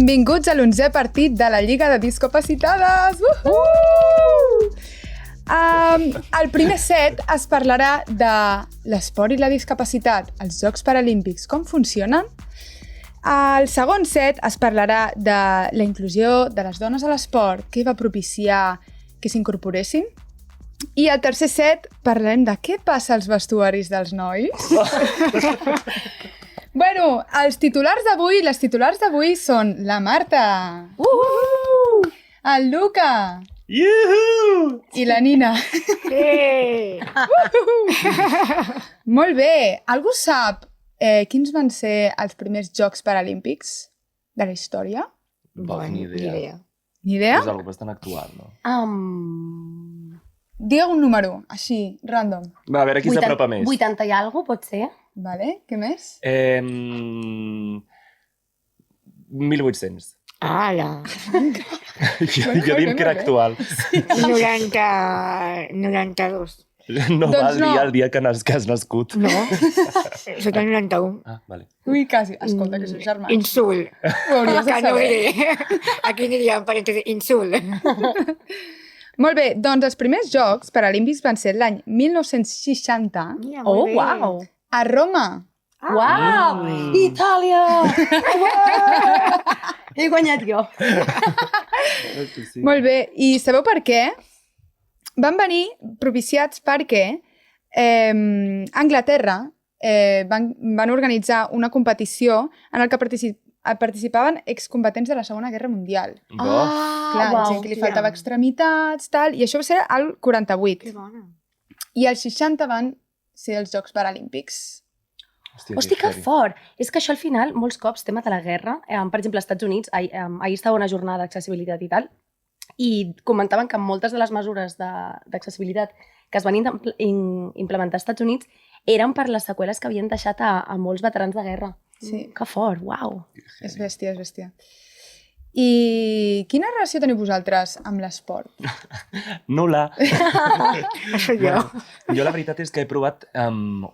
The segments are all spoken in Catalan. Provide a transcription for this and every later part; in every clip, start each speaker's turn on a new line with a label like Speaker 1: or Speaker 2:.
Speaker 1: Benvinguts a l'11è partit de la Lliga de Discapacitades! Al primer set es parlarà de l'esport i la discapacitat, els Jocs Paralímpics, com funcionen. Al segon set es parlarà de la inclusió de les dones a l'esport, què va propiciar que s'incorporessin. I al tercer set parlarem de què passa als vestuaris dels nois. Bueno, les titulars d'avui són la Marta, el Luca i la Nina. Molt bé, algú sap quins van ser els primers Jocs Paralímpics de la història?
Speaker 2: Ni idea.
Speaker 1: Ni idea?
Speaker 2: És algo bastant actual, no?
Speaker 1: Digue un número, així, random.
Speaker 2: Va, a veure qui s'apropa més.
Speaker 3: 80 i alguna pot ser?
Speaker 1: Vale, què més?
Speaker 2: 1800.
Speaker 4: Ala,
Speaker 2: Jo dic que era actual.
Speaker 4: 92.
Speaker 2: No
Speaker 1: Doncs
Speaker 2: val
Speaker 1: no.
Speaker 2: dir el dia que has nascut.
Speaker 4: No, soc el 91.
Speaker 2: Ah, vale.
Speaker 1: Ui, quasi. Escolta, que sou germans.
Speaker 4: Insult.
Speaker 1: Ho hauries de
Speaker 4: Que no
Speaker 1: saber.
Speaker 4: diré. Aquí aniria en parèntesi, insult.
Speaker 1: Molt bé, doncs els primers Jocs Paralímpics van ser l'any 1960
Speaker 4: Mira,
Speaker 3: Oh,
Speaker 4: molt bé.
Speaker 3: uau!
Speaker 1: a Roma.
Speaker 3: Uau! Itàlia! He guanyat jo.
Speaker 2: Sí.
Speaker 1: Molt bé, i sabeu per què? Van venir propiciats perquè Anglaterra van organitzar una competició en la que participaven excombatents de la Segona Guerra Mundial. Clar,
Speaker 3: uau,
Speaker 1: gent que li faltava extremitats, tal, i això va ser al 48.
Speaker 4: Que bona.
Speaker 1: I als 60 van ser els Jocs Paralímpics.
Speaker 3: Hosti, que fort! És que això al final, molts cops, tema de la guerra, per exemple, als Estats Units, ahir estava una jornada d'accessibilitat i tal, i comentaven que moltes de les mesures d'accessibilitat que es van implementar als Estats Units eren per les seqüeles que havien deixat a molts veterans de guerra.
Speaker 1: Sí,
Speaker 3: Que fort, uau!
Speaker 1: és bèstia, és bèstia. I quina relació teniu vosaltres amb l'esport?
Speaker 2: Nul·la.
Speaker 4: Això jo.
Speaker 2: Jo la veritat és que he provat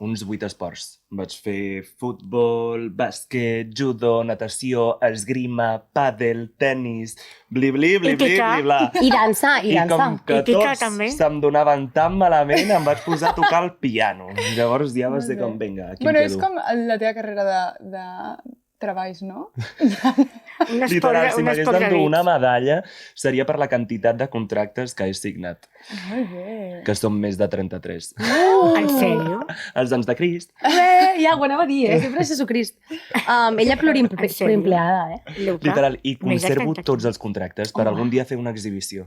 Speaker 2: uns 8 esports. Vaig fer futbol, bàsquet, judo, natació, esgrima, pàdel, tennis, bli-bli, bli-bli,
Speaker 4: picar.
Speaker 2: bli-bla.
Speaker 3: I dansa, i
Speaker 2: I
Speaker 3: dansa.
Speaker 2: com que
Speaker 4: I picar,
Speaker 2: tots
Speaker 4: també.
Speaker 2: se'm donaven tan malament, em vaig posar a tocar el piano. Llavors ja va ser com, vinga, aquí
Speaker 1: Bueno,
Speaker 2: em
Speaker 1: és
Speaker 2: quedo.
Speaker 1: com la teva carrera de treballs, no?
Speaker 4: Un esport,
Speaker 2: Literal, si
Speaker 4: un
Speaker 2: m'hagués
Speaker 4: esport de
Speaker 2: d'endur una
Speaker 4: nit.
Speaker 2: medalla seria per la quantitat de contractes que he signat,
Speaker 1: Molt bé.
Speaker 2: que són més de 33.
Speaker 4: En sèrio?
Speaker 2: Els anys de Crist.
Speaker 3: Ja, ho anava a dir, sempre és Jesucrist. Ella pluriempleada,
Speaker 4: Luca,
Speaker 2: Literal, i
Speaker 4: més de
Speaker 2: conservo
Speaker 4: 33.
Speaker 2: tots els contractes per algun dia fer una exhibició.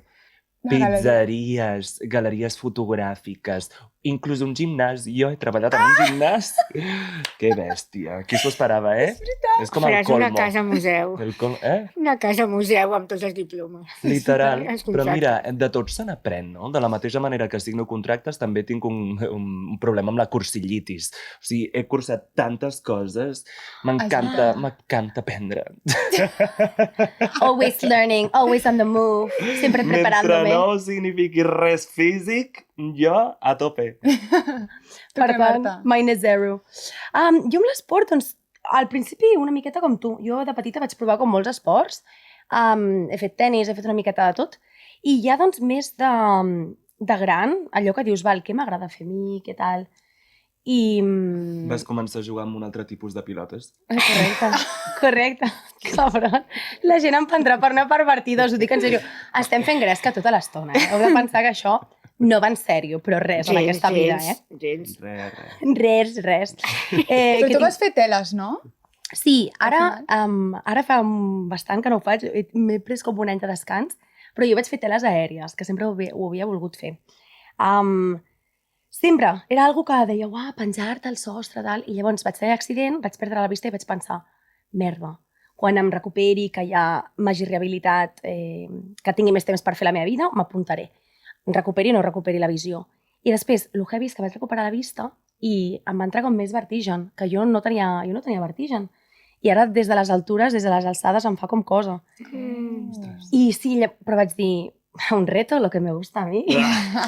Speaker 1: Una galeria.
Speaker 2: Pizzeries, galeries fotogràfiques, inclús un gimnàs. Jo he treballat en un gimnàs. Que bèstia. Qui s'ho esperava, eh? És com el
Speaker 4: Faràs una
Speaker 2: colmo.
Speaker 4: casa museu. Una casa museu amb tots els diplomes.
Speaker 2: Literal.
Speaker 4: Els
Speaker 2: Però
Speaker 4: contractes.
Speaker 2: mira, de tot se n'aprèn, no? De la mateixa manera que signo contractes, també tinc un problema amb la cursillitis. O sigui, he cursat tantes coses. M'encanta aprendre.
Speaker 3: Always learning, always on the move, sempre
Speaker 2: Mentre
Speaker 3: preparándome.
Speaker 2: no signifiqui res físic, jo a tope.
Speaker 1: Tu
Speaker 3: Per
Speaker 1: què,
Speaker 3: tant,
Speaker 1: Marta?
Speaker 3: minus zero. Jo amb l'esport, doncs, al principi una miqueta com tu. Jo de petita vaig provar com molts esports. He fet tennis, he fet una miqueta de tot. I ja, doncs, més de gran, allò que dius, val, què m'agrada fer a mi, què tal... I...
Speaker 2: Vas començar a jugar amb un altre tipus de pilotes?
Speaker 3: Correcte. Cabron. La gent em prendrà per una pervertida, us ho dic en sèrio. Estem fent gresca tota l'estona, eh? Heu de pensar que això no va en sèrio, però res en aquesta vida, eh?
Speaker 4: Gens.
Speaker 2: Res.
Speaker 3: Res.
Speaker 1: Però tu vas fer teles, no?
Speaker 3: Sí, ara fa bastant que no ho faig, m'he pres com un any de descans, però jo vaig fer teles aèries, que sempre ho havia volgut fer. Sempre, era algo que deia, uah, penjar-te al sostre, tal, i llavors vaig tenir accident, vaig perdre la vista i vaig pensar, merda, quan em recuperi, que ja m'hagi rehabilitat, que tingui més temps per fer la meva vida, m'apuntaré. Recuperi o no recuperi la visió. I després, el heavy és que vaig recuperar la vista i em va entrar com més vertigen, que jo no tenia vertigen. I ara, des de les altures, des de les alçades, em fa com cosa. I sí, però vaig dir, un reto, lo que me gusta a mi.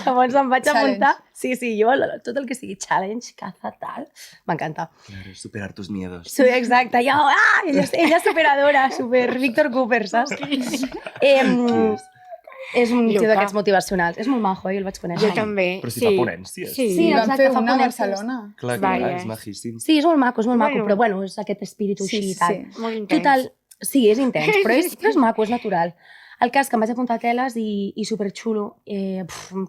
Speaker 3: Llavors em vaig apuntar. Sí, jo tot el que sigui challenge, caza, tal, m'encanta.
Speaker 2: Claro, superar tus miedos.
Speaker 3: Sí, exacte, ella superadora, super Víctor Cooper, saps?
Speaker 2: Qui
Speaker 3: És un tio
Speaker 4: Luca.
Speaker 3: d'aquests motivacionals. És molt majo, jo el vaig conèixer.
Speaker 4: Jo també.
Speaker 2: Però si fa ponències.
Speaker 4: Sí,
Speaker 3: Sí,
Speaker 1: Van
Speaker 3: exacte,
Speaker 1: fer
Speaker 3: fa
Speaker 1: una a
Speaker 3: ponències.
Speaker 1: Barcelona.
Speaker 2: Clar,
Speaker 4: Vàries.
Speaker 2: és majíssim.
Speaker 3: Sí, és molt maco,
Speaker 4: Bueno.
Speaker 3: però bueno, és aquest espíritu
Speaker 1: Sí,
Speaker 3: així i
Speaker 1: sí,
Speaker 3: tal.
Speaker 1: sí.
Speaker 4: molt intens.
Speaker 3: Total, sí, és intens, però és maco, és natural. El cas que em vaig apuntar a teles i superxulo,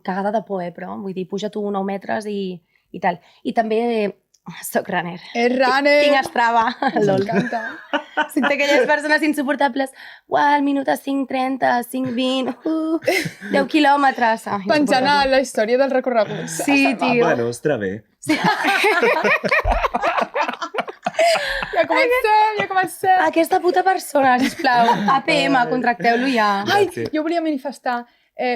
Speaker 3: cagada de por, però vull dir, puja tu 9 metres i tal. I també soc runner.
Speaker 1: És runner!
Speaker 3: Tinc Strava, lol.
Speaker 1: M'encanta.
Speaker 3: Soc d'aquelles persones insuportables. Uau, el minut a 5:30, 5:20, 10 quilòmetres. Ai,
Speaker 1: Penjant a
Speaker 3: insuportable.
Speaker 1: la història del recorregut.
Speaker 3: Sí, tio.
Speaker 2: Bueno, ostres, bé.
Speaker 1: Ja comencem!
Speaker 3: Aquesta puta persona, sisplau, APM, contracteu-lo ja.
Speaker 1: Ai,
Speaker 2: Sí.
Speaker 1: jo volia manifestar.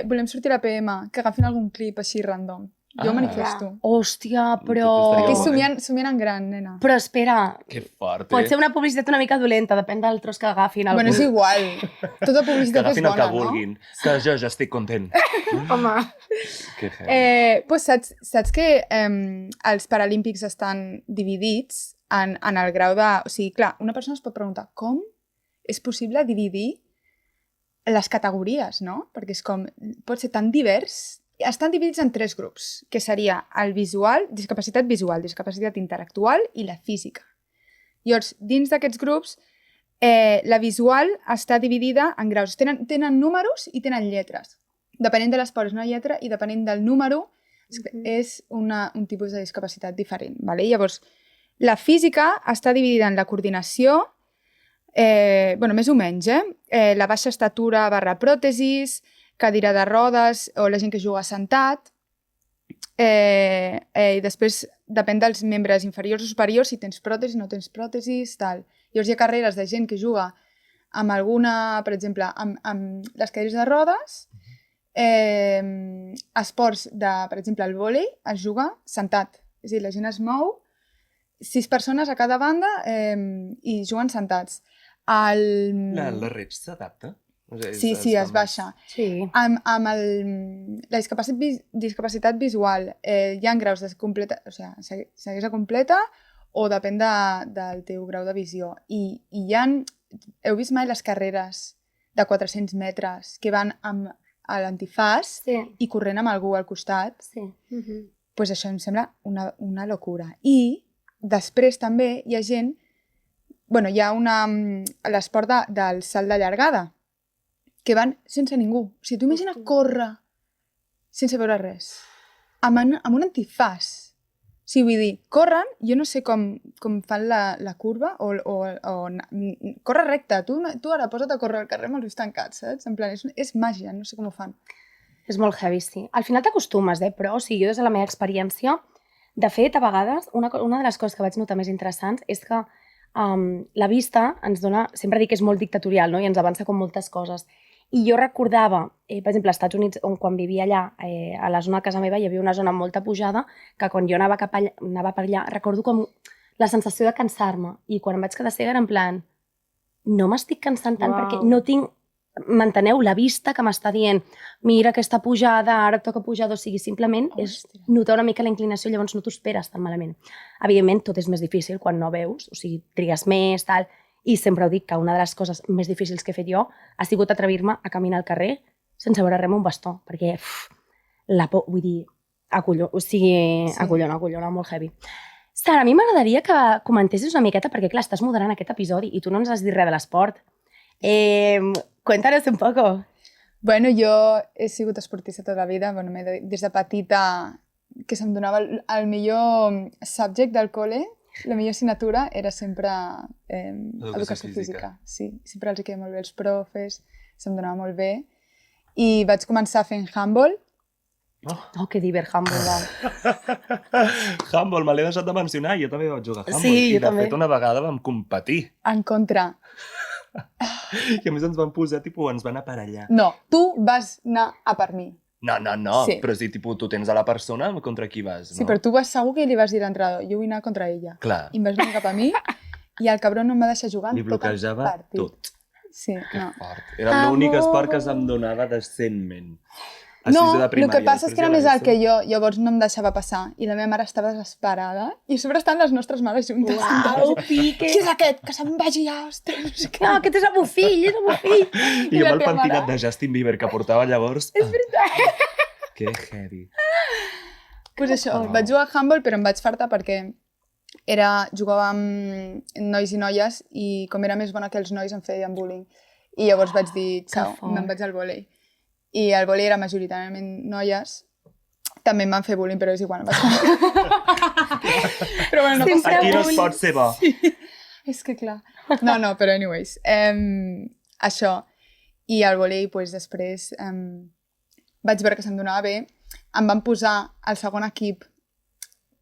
Speaker 1: Volem sortir a la PM, que agafin algun clip així random. Jo
Speaker 2: Ah.
Speaker 1: manifesto.
Speaker 3: Hòstia, però...
Speaker 2: Estaria
Speaker 1: Aquí
Speaker 2: molt bé.
Speaker 1: somiant en gran, nena.
Speaker 3: Però espera,
Speaker 2: Que fort,
Speaker 3: pot ser una publicitat una mica dolenta, depèn del tros que agafin.
Speaker 1: Bueno, és igual. Tota
Speaker 2: Que
Speaker 1: publicitat és
Speaker 2: agafin el
Speaker 1: bona,
Speaker 2: que vulguin. Que jo ja estic content.
Speaker 4: Home,
Speaker 2: Que heavy.
Speaker 1: Pues saps que els Paralímpics estan dividits en el grau de... O sigui, clar, una persona es pot preguntar com és possible dividir les categories, no? Perquè és com... Pot ser tan divers. Estan dividits en 3 grups, que seria el visual, discapacitat visual, discapacitat intel·lectual i la física. Llavors, dins d'aquests grups, la visual està dividida en graus. Tenen números i tenen lletres. Depenent de l'esport és una lletra i depenent del número és un tipus de discapacitat diferent. Vale? Llavors, la física està dividida en la coordinació, més o menys, la baixa estatura / pròtesis, cadira de rodes o la gent que juga sentat. I després depèn dels membres inferiors o superiors, si tens pròtesis, no tens pròtesis, tal. Llavors hi ha carreres de gent que juga amb alguna, per exemple, amb les cadires de rodes, esports per exemple, el vòlei es juga sentat. És a dir, la gent es mou, 6 persones a cada banda i juguen sentats.
Speaker 2: La reig s'adapta? O sigui,
Speaker 1: Sí, es baixa.
Speaker 3: Sí.
Speaker 1: Amb la discapacitat visual hi ha graus de completa, o sigui, ceguesa completa o depèn del teu grau de visió. I heu vist mai les carreres de 400 metres que van a l'antifàs
Speaker 3: Sí.
Speaker 1: i corrent amb algú al costat?
Speaker 3: Sí.
Speaker 1: Pues això em sembla una locura. I després també hi ha gent... Hi ha l'esport del salt de llargada, que van sense ningú. O sigui, tu imagina córrer sense veure res, amb un antifàs. O sigui, vull dir, corren, jo no sé com fan la curva, o corre recte. Tu ara posa't a córrer al carrer amb els ulls tancats, saps? En plan, és màgia, no sé com ho fan.
Speaker 3: És molt heavy, sí. Al final t'acostumes, però o sigui, jo des de la meva experiència, de fet, a vegades, una de les coses que vaig notar més interessants és que la vista ens dona, sempre dic que és molt dictatorial, no? I ens avança com moltes coses. I jo recordava, per exemple, als Estats Units, quan vivia allà, a la zona de casa meva, hi havia una zona amb molta pujada, que quan jo anava per allà, recordo com la sensació de cansar-me. I quan em vaig quedar cega era en plan, no m'estic cansant tant perquè no tinc, m'enteneu, la vista que m'està dient, mira aquesta pujada, ara et toca pujar, o sigui, simplement és notar una mica la inclinació, llavors no t'ho esperes tan malament. Evidentment, tot és més difícil quan no veus, o sigui, trigues més, tal, i sempre ho dic que una de les coses més difícils que he fet jo ha sigut atrevir-me a caminar al carrer sense veure res amb un bastó, perquè la por, vull dir, acollona, molt heavy. Sara, a mi m'agradaria que comentessis una miqueta, perquè clar, estàs moderant aquest episodi i tu no ens has dit res de l'esport. Cuéntanos un poco.
Speaker 1: Bueno, jo he sigut esportista tota la vida, des de petita que se'm donava el millor subject del col·le, la millor assignatura era sempre educació física. Sí, sempre els queia molt bé els profes, se'm donava molt bé. I vaig començar fent handball.
Speaker 3: Oh, que diver, handball, va.
Speaker 2: Handball, me l'he deixat de mencionar, jo també vaig jugar a handball.
Speaker 3: Sí, jo
Speaker 2: I de
Speaker 3: també.
Speaker 2: fet una vegada vam competir.
Speaker 1: En contra.
Speaker 2: I a més ens van posar, ens van aparellar.
Speaker 1: No, tu vas anar a per mi.
Speaker 2: No,
Speaker 1: Sí.
Speaker 2: però si tu tens a la persona, contra qui vas, no?
Speaker 1: Sí, però tu vas segur que li vas dir a l'entrenador, jo vull anar contra ella.
Speaker 2: Clar,
Speaker 1: I em vas venir cap a mi i el cabró no em va deixar jugar
Speaker 2: li
Speaker 1: en tot el
Speaker 2: bloquejava
Speaker 1: partit.
Speaker 2: tot.
Speaker 1: Sí,
Speaker 2: Que
Speaker 1: no.
Speaker 2: fort. Era l'únic esport que se'm donava decentment. A
Speaker 1: No,
Speaker 2: sisè de
Speaker 1: el
Speaker 2: primària,
Speaker 1: que passa és
Speaker 2: després
Speaker 1: que era
Speaker 2: ja
Speaker 1: més
Speaker 2: va
Speaker 1: alt que jo, llavors no em deixava passar. I la meva mare estava desesperada. I a sobre estan les nostres mares juntes.
Speaker 3: Uau,
Speaker 1: Qui és aquest? Que se'n vagi ja, ostres. No sé què.
Speaker 3: No, aquest és el meu fill, és el meu fill.
Speaker 2: I
Speaker 1: I
Speaker 2: amb
Speaker 1: la
Speaker 2: el
Speaker 1: teva
Speaker 2: pentinat
Speaker 1: mare?
Speaker 2: de Justin Bieber que portava llavors... És veritat. Que heavy.
Speaker 1: Pues això, vaig jugar a handball, però em vaig fartar perquè jugava amb nois i noies i com era més bona que els nois em feien bullying. I llavors vaig dir, xau,
Speaker 3: fort.
Speaker 1: me'n vaig al vòlei. I el vòlei era majoritàriament noies. També em van fer bullying, però és igual. Però bueno, no passa
Speaker 2: Aquí no es
Speaker 1: res.
Speaker 2: pot ser bo.
Speaker 1: És que clar. No, però anyways. Això. I al vòlei, pues, després vaig veure que se'm donava bé. Em van posar al segon equip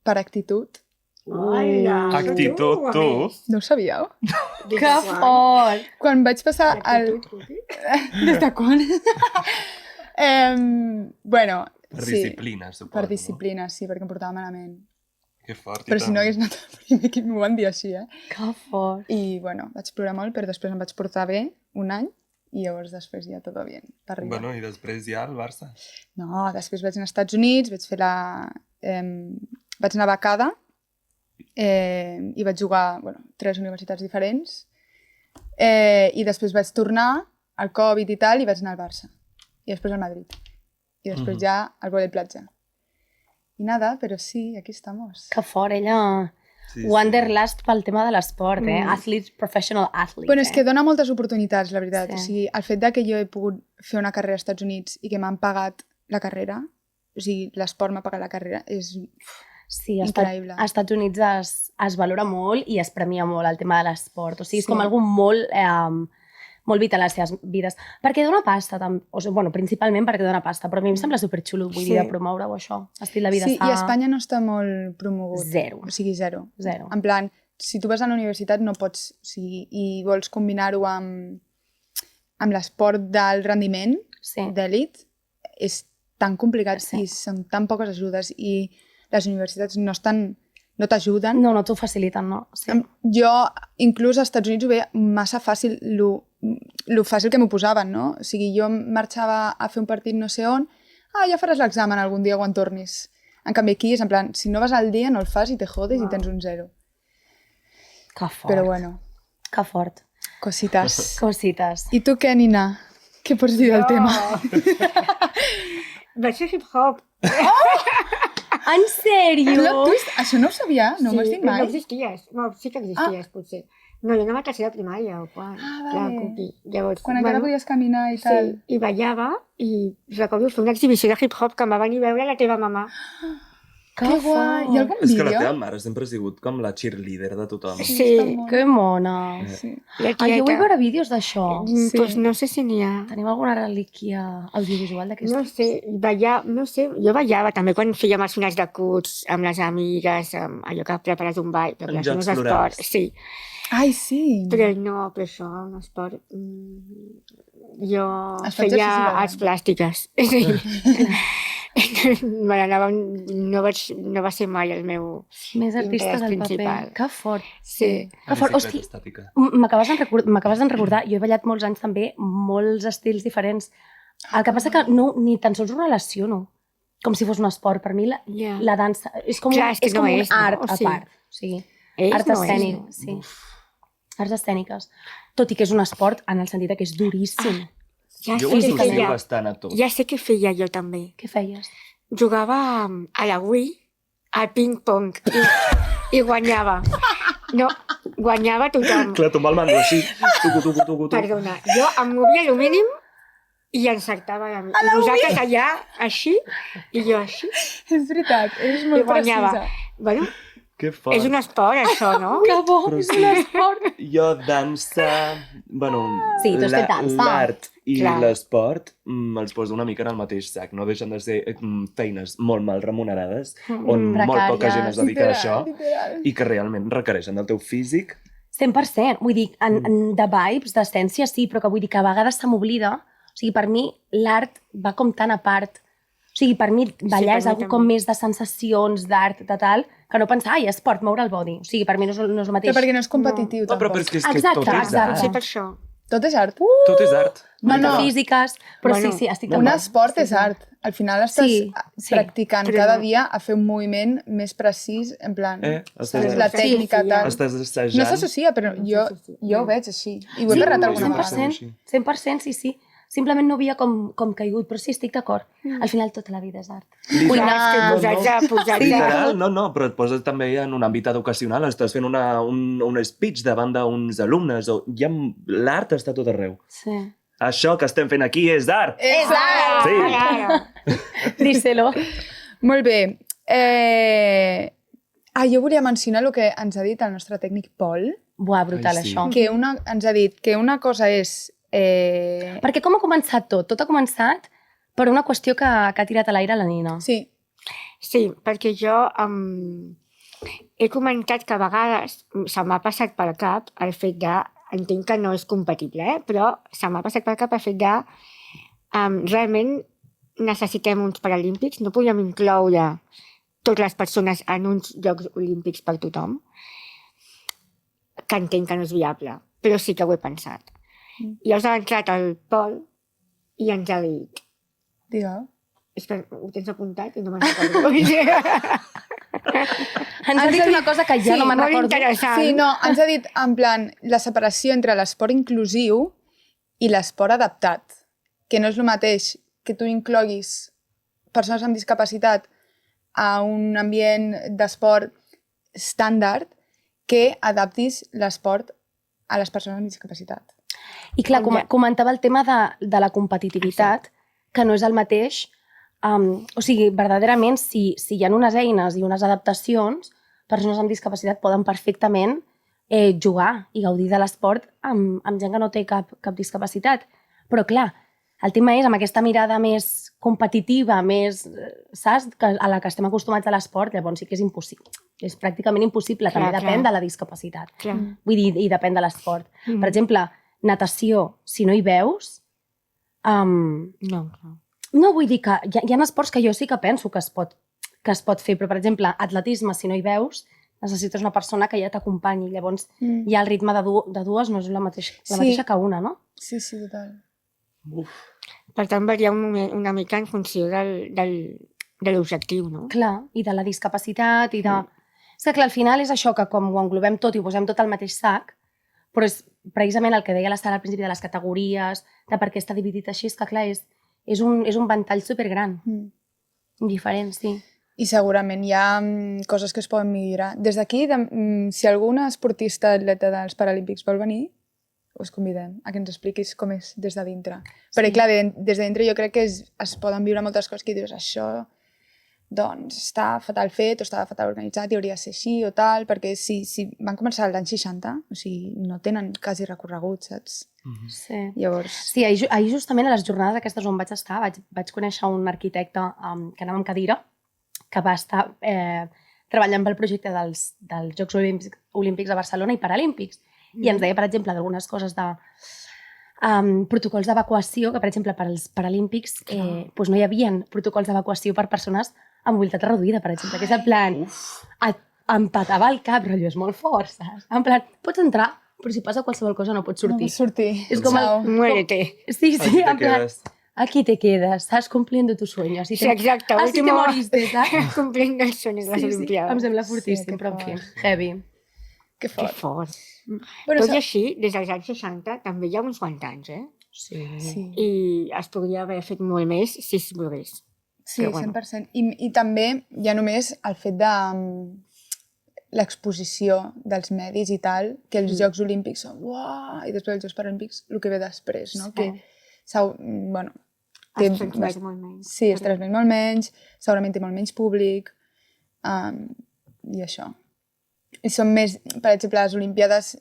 Speaker 1: per actitud.
Speaker 4: Hola,
Speaker 2: Actitud, tu.
Speaker 1: No ho sabíeu?
Speaker 3: Que fort.
Speaker 1: Quan vaig passar al... Des de quan? Bueno,
Speaker 2: Per
Speaker 1: sí.
Speaker 2: disciplina, suposo.
Speaker 1: Per disciplina, sí, perquè em portava malament.
Speaker 2: No? Que fort.
Speaker 1: Però si no hagués anat al primer equip m'ho van dir així,
Speaker 3: Que fort.
Speaker 1: I, bueno, vaig plorar molt, però després em vaig portar bé un any i llavors després ja tot bien, per arribar.
Speaker 2: Bueno, i després ja al Barça.
Speaker 1: No, després vaig anar als Estats Units, vaig fer la... vaig anar becada i vaig jugar, bueno, 3 universitats diferents i després vaig tornar al Covid i tal i vaig anar al Barça. I després al Madrid. I després ja al vòlei platja. I nada, però sí, aquí estamos.
Speaker 3: Que fort, ella...
Speaker 2: Sí,
Speaker 3: Wanderlust pel tema de l'esport, Athlete, professional athlete.
Speaker 1: Bueno, és que dona moltes oportunitats, la veritat.
Speaker 3: Sí.
Speaker 1: O sigui, el fet de que jo he pogut fer una carrera als Estats Units i que m'han pagat la carrera, o sigui, l'esport m'ha pagat la carrera, és...
Speaker 3: Sí,
Speaker 1: increïble.
Speaker 3: als Estats Units es valora molt i es premia molt el tema de l'esport. O sigui, és
Speaker 1: Sí.
Speaker 3: com algú molt vital a les seves vides. Perquè dona pasta, o sigui, bueno, principalment perquè dona pasta, però a mi em sembla superxulo, vull dir, de promoure-ho, això. Estil de vida
Speaker 1: Sí,
Speaker 3: sa.
Speaker 1: i a Espanya no està molt promogut.
Speaker 3: Zero.
Speaker 1: O sigui, zero.
Speaker 3: Zero.
Speaker 1: En plan, si tu vas a la universitat no pots, o sigui, i vols combinar-ho amb l'esport d'alt rendiment,
Speaker 3: Sí.
Speaker 1: d'elit, és tan complicat
Speaker 3: Sí.
Speaker 1: i són tan poques ajudes i les universitats no t'ajuden.
Speaker 3: No t'ho faciliten, no? Sí.
Speaker 1: Jo, inclús als Estats Units, ho veia massa fàcil, lo fàcil que m'ho posaven, no? O sigui, jo marxava a fer un partit no sé on, ja faràs l'examen algun dia quan tornis. En canvi, aquí és en plan, si no vas al dia, no el fas i te jodes i tens un 0.
Speaker 3: Que fort.
Speaker 1: Però bueno,
Speaker 3: Que fort.
Speaker 1: cositas.
Speaker 3: Cosites.
Speaker 1: I tu què, Nina? Què pots dir del tema?
Speaker 4: Vaig fer hip-hop.
Speaker 3: En sèrio?
Speaker 1: Plot twist? Això no ho sabia, no m'ho has dit
Speaker 4: No
Speaker 1: mai.
Speaker 4: existies. No, sí que existies, potser. No, jo anava a tercera de primària o quan.
Speaker 1: vale.
Speaker 4: Llavors,
Speaker 1: Quan encara podies caminar i tal.
Speaker 4: Sí, i ballava i recordo fer una exhibició de hip-hop que em va venir a veure la teva mamà.
Speaker 1: Que guai. Hi ha algun
Speaker 2: És que la
Speaker 1: vídeo?
Speaker 2: teva mare sempre ha sigut com la cheerleader de tothom.
Speaker 4: Sí.
Speaker 1: està molt-
Speaker 3: Que mona.
Speaker 1: Sí.
Speaker 4: La
Speaker 3: Ai, jo vull
Speaker 4: tieta.
Speaker 3: veure vídeos d'això.
Speaker 1: Sí.
Speaker 4: Pues no sé si n'hi ha.
Speaker 3: Tenim alguna relíquia audiovisual d'aquesta?
Speaker 4: No sé, no sé, jo ballava també quan fèiem els finals de curs amb les amigues, amb allò que prepares un ball, però
Speaker 2: En
Speaker 4: les
Speaker 2: jocs
Speaker 4: no és
Speaker 2: florals.
Speaker 4: esport. Sí,
Speaker 1: Ai, sí.
Speaker 4: però no, però això, un esport... jo
Speaker 1: Es fa
Speaker 4: feia
Speaker 1: exercici de
Speaker 4: arts plàstiques. Sí. No va ser mai el meu...
Speaker 3: Més artista
Speaker 4: interès
Speaker 3: del paper.
Speaker 4: principal.
Speaker 3: Que fort.
Speaker 4: Sí.
Speaker 3: Que fort. Hosti, m'acabes d'en recordar. Jo he ballat molts anys també, molts estils diferents. El que passa que no, ni tan sols ho relaciono com si fos un esport. Per mi
Speaker 4: Ja.
Speaker 3: la dansa és com,
Speaker 4: Clar, és que
Speaker 3: és com
Speaker 4: no
Speaker 3: un
Speaker 4: és, no?
Speaker 3: art
Speaker 4: O
Speaker 3: a
Speaker 4: sigui,
Speaker 3: part. O sigui,
Speaker 4: És,
Speaker 3: art
Speaker 4: no és,
Speaker 3: escènic,
Speaker 4: no?
Speaker 3: sí. Arts escèniques. Tot i que és un esport en el sentit que és duríssim.
Speaker 4: Ja
Speaker 2: Jo ho
Speaker 4: sé què
Speaker 2: associo
Speaker 4: feia.
Speaker 2: bastant a tot.
Speaker 4: Ja sé què feia jo també.
Speaker 3: Què feies?
Speaker 4: Jugava a la Wii al ping-pong i guanyava. No, guanyava tothom.
Speaker 2: Clar, tombar el mando així. Tucu.
Speaker 4: Perdona, jo em movia el mínim i encertava a mi. I vosaltres allà, així, i jo així.
Speaker 1: És veritat, és
Speaker 4: I
Speaker 1: molt
Speaker 4: guanyava.
Speaker 1: precisa.
Speaker 4: Bueno,
Speaker 2: Que fort.
Speaker 4: és un esport, això, no?
Speaker 3: Que bo,
Speaker 2: Però
Speaker 3: és
Speaker 2: sí.
Speaker 3: un esport.
Speaker 2: Jo dansa... Bueno,
Speaker 3: Sí, tu has fet dansa.
Speaker 2: l'art i
Speaker 4: Clar.
Speaker 2: l'esport els poso una mica en el mateix sac. No deixen de ser feines molt mal remunerades, on molt poca gent es dedica a això
Speaker 1: Literal.
Speaker 2: i que realment requereixen del teu físic.
Speaker 3: 100%. Vull dir, de vibes, d'essència, sí, però que vull dir que a vegades se m'oblida. O sigui, per mi l'art va com tan a part. O sigui, per mi ballar
Speaker 4: per
Speaker 3: és
Speaker 4: mi
Speaker 3: algo
Speaker 4: també.
Speaker 3: com més de sensacions, d'art, de tal, que no pensar, esport, moure el body. O sigui, per mi no és el mateix.
Speaker 1: Però perquè no és competitiu,
Speaker 2: No, però
Speaker 1: tampoc.
Speaker 2: és que
Speaker 3: Exacte,
Speaker 2: tot és
Speaker 3: exacte.
Speaker 2: art.
Speaker 4: Potser per això.
Speaker 1: Tot és art.
Speaker 2: Tot és art.
Speaker 3: Metafísiques... Però
Speaker 4: Bueno,
Speaker 3: sí, estic
Speaker 1: Un
Speaker 3: d'acord.
Speaker 1: esport és art. Al final estàs
Speaker 3: Sí.
Speaker 1: practicant
Speaker 4: Però
Speaker 1: cada
Speaker 4: no.
Speaker 1: dia a fer un moviment més precís, en plan,
Speaker 2: Estàs-
Speaker 1: saps la tècnica,
Speaker 4: Sí,
Speaker 1: tal.
Speaker 2: Estàs
Speaker 1: No
Speaker 2: assajant.
Speaker 1: s'associa, però
Speaker 4: No
Speaker 1: jo
Speaker 4: s'associa.
Speaker 1: ho veig així. I ho he
Speaker 3: Sí,
Speaker 1: parlat alguna
Speaker 3: 100%,
Speaker 1: vegada.
Speaker 3: 100%, sí. Simplement no havia com caigut, però sí, estic d'acord. Al final tota la vida és art.
Speaker 2: Literal,
Speaker 3: Cuinar...
Speaker 2: Literal, no, però et poses també en un àmbit educacional, estàs fent un speech davant d'uns alumnes, o ja l'art està tot arreu.
Speaker 3: Sí.
Speaker 2: Això que estem fent aquí és art!
Speaker 1: És art!
Speaker 2: Sí.
Speaker 3: Díselo.
Speaker 1: Molt bé. Jo volia mencionar el que ens ha dit el nostre tècnic Pol,
Speaker 3: Buah, brutal,
Speaker 2: Ai, sí.
Speaker 3: això.
Speaker 1: que ens ha dit que una cosa és...
Speaker 3: Perquè com ha començat tot? Tot ha començat per una qüestió que ha tirat a l'aire la Nina.
Speaker 1: Sí,
Speaker 4: Sí, perquè jo he comentat que a vegades se m'ha passat pel cap el fet de... Entenc que no és compatible, però se m'ha passat pel cap el fet de... realment necessitem uns Paralímpics, no podem incloure totes les persones en uns Jocs Olímpics per tothom, que entenc que no és viable, però sí que ho he pensat. Llavors ha entrat el Pol i ens ha dit...
Speaker 1: digueu.
Speaker 4: Espera, ho tens apuntat i no me'n recordo.
Speaker 3: Ens ha dit una cosa que ja
Speaker 1: Sí,
Speaker 3: no me'n
Speaker 4: molt
Speaker 3: recordo.
Speaker 4: interessant.
Speaker 1: Sí, no, ens ha dit en plan la separació entre l'esport inclusiu i l'esport adaptat, que no és el mateix que tu incloguis persones amb discapacitat a un ambient d'esport estàndard que adaptis l'esport a les persones amb discapacitat.
Speaker 3: I clar,
Speaker 4: Ja.
Speaker 3: comentava el tema de la competitivitat, que no és el mateix. O sigui, verdaderament, si hi ha unes eines i unes adaptacions, persones amb discapacitat poden perfectament jugar i gaudir de l'esport amb gent que no té cap discapacitat. Però clar, el tema és amb aquesta mirada més competitiva, més, saps, a la que estem acostumats a l'esport, llavors sí que és impossible. És pràcticament impossible,
Speaker 4: Clar,
Speaker 3: també depèn
Speaker 4: clar.
Speaker 3: de la discapacitat.
Speaker 4: Clar.
Speaker 3: Vull dir, i depèn de l'esport. Per exemple, natació, si no hi veus...
Speaker 4: No, clar.
Speaker 3: No, vull dir que hi ha esports que jo sí que penso que es pot fer, però, per exemple, atletisme, si no hi veus, necessites una persona que ja t'acompanyi. Llavors, ja el ritme de dues no és la mateixa que una, no?
Speaker 1: Sí, sí, total.
Speaker 4: Per tant, varia una mica en funció de l'objectiu, no?
Speaker 3: Clar, i de la discapacitat, i de... És que, clar, al final és això, que com ho englobem tot i ho posem tot al mateix sac, però és precisament el que deia la Sara al principi de les categories, de per què està dividit així, és que, clar, és un ventall supergran. Diferent, sí.
Speaker 1: I segurament hi ha coses que es poden millorar. Des d'aquí, si alguna esportista atleta dels Paralímpics vol venir, us convidem a que ens expliquis com és des de dintre. Perquè, clar, des de dintre jo crec que es poden viure moltes coses que dius, això doncs està fatal fet o està fatal organitzat i hauria de ser així o tal, perquè si van començar l'any 60, o sigui, no tenen quasi recorregut, saps?
Speaker 3: Sí.
Speaker 1: Llavors...
Speaker 3: Sí, ahir justament a les jornades aquestes on vaig estar vaig conèixer un arquitecte que anava amb cadira, que va estar treballant pel projecte dels Jocs Olímpics a Barcelona i Paralímpics. I ens deia, per exemple, d'algunes coses de protocols d'evacuació, que, per exemple, per als Paralímpics doncs no hi havia protocols d'evacuació per persones amb mobilitat reduïda, per exemple, que és en plan... Em petava el cap, rotllo, és molt fort, saps? En plan, pots entrar, però si passa qualsevol cosa no pots sortir.
Speaker 1: No pots sortir.
Speaker 3: És com
Speaker 1: Ciao.
Speaker 4: Muérete.
Speaker 3: Sí,
Speaker 2: Aquí te
Speaker 3: en plan,
Speaker 2: quedes.
Speaker 3: aquí te quedas, estás cumpliendo tus sueños.
Speaker 4: Sí, exacte.
Speaker 3: Así te
Speaker 4: último-
Speaker 3: moriste, saps?
Speaker 4: Complint els somnis de les
Speaker 3: Em
Speaker 4: Olimpiades.
Speaker 3: sembla fortíssim,
Speaker 1: que
Speaker 3: però en fi,
Speaker 1: fort.
Speaker 3: heavy.
Speaker 1: Que
Speaker 4: Que
Speaker 1: fort.
Speaker 4: fort.
Speaker 1: Bueno,
Speaker 4: Tot i així, des dels anys 60 també hi ha uns quants anys,
Speaker 3: Sí.
Speaker 1: sí.
Speaker 4: I es podria haver fet molt més si es volgués.
Speaker 1: Sí,
Speaker 4: Però bueno.
Speaker 1: 100%. I també hi ha només el fet de l'exposició dels medis i tal, que els Jocs Olímpics són uah, i després els Jocs Paralímpics, el que ve després, no?
Speaker 3: Sí.
Speaker 1: Que bueno,
Speaker 4: Es transmet molt menys.
Speaker 1: sí, es transmet molt menys, segurament té molt menys públic, i això. I són més, per exemple, les Olimpiades,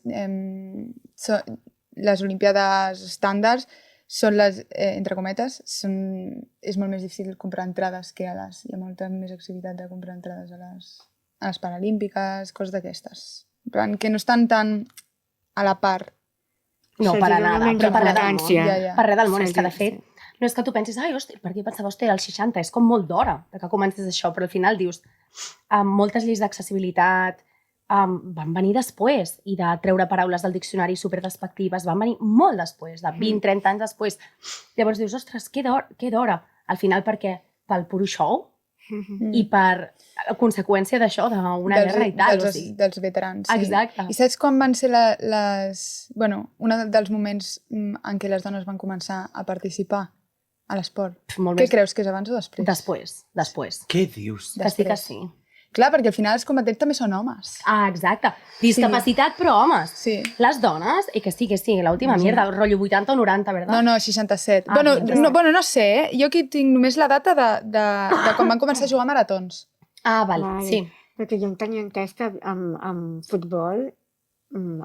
Speaker 1: les Olimpiades estàndards són les, entre cometes, és molt més difícil comprar entrades que hi ha molta més activitat de comprar entrades a les Paralímpiques, coses d'aquestes. En plan, que no estan tan a la part.
Speaker 3: No,
Speaker 4: Se'ls
Speaker 3: per
Speaker 4: dona
Speaker 3: nada,
Speaker 4: menys
Speaker 3: però per res del món.
Speaker 4: importància.
Speaker 1: Ja.
Speaker 3: Per res del món, és
Speaker 4: Se'ls
Speaker 3: que de
Speaker 4: diu,
Speaker 3: fet, no és que tu pensis, ai, hosti, per què pensava, hosti, era el 60, és com molt d'hora de que comences això, però al final dius, amb moltes lleis d'accessibilitat, van venir després, i de treure paraules del diccionari superdespectives van venir molt després, de 20-30 anys després. Llavors dius, ostres, què d'hora? Al final, per què? Pel puro show i per conseqüència d'això, d'una guerra i tal.
Speaker 1: Dels veterans, sí.
Speaker 3: Exacte.
Speaker 1: I saps com van ser un dels moments en què les dones van començar a participar a l'esport? Què creus, que és abans o després?
Speaker 3: Després.
Speaker 2: Què dius?
Speaker 3: Que sí, que sí.
Speaker 1: Clar, perquè al final els combatents també són homes.
Speaker 3: Ah, exacte. Discapacitat, però homes.
Speaker 1: Sí.
Speaker 3: Les dones, que sí, l'última mierda, el rotllo 80 o 90, ¿verdad?
Speaker 1: No, 67. No sé, jo aquí tinc només la data de quan van començar a jugar a maratons.
Speaker 3: Ah, vale, sí.
Speaker 4: Perquè jo tenia entès que amb futbol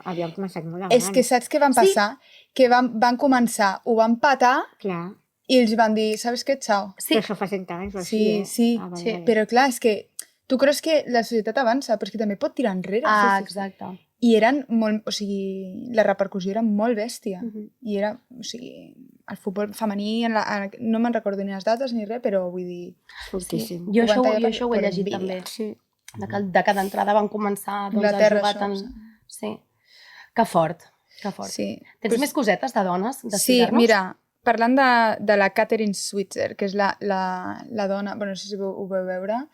Speaker 4: havíem començat molt abans.
Speaker 1: És que saps què van passar? Que van començar, ho van patar i els van dir, ¿sabes què? Xau.
Speaker 4: Sí. Però això fa 100 anys o
Speaker 1: així, sí. Però clar, és que tu creus que la societat avança, però és que també pot tirar enrere.
Speaker 3: Ah, exacte.
Speaker 1: I eren molt... O sigui, la repercussió era molt bèstia. I era... O sigui, el futbol femení... No me'n recordo ni les dates ni res, però vull dir...
Speaker 4: Fortíssim.
Speaker 3: Jo això ho he llegit també. De que d'entrada van començar a jugar tant... Sí. Que fort. Tens més cosetes de dones?
Speaker 1: Sí, mira, parlant de la Catherine Switzer, que és la dona... Bueno, no sé si ho veu veure...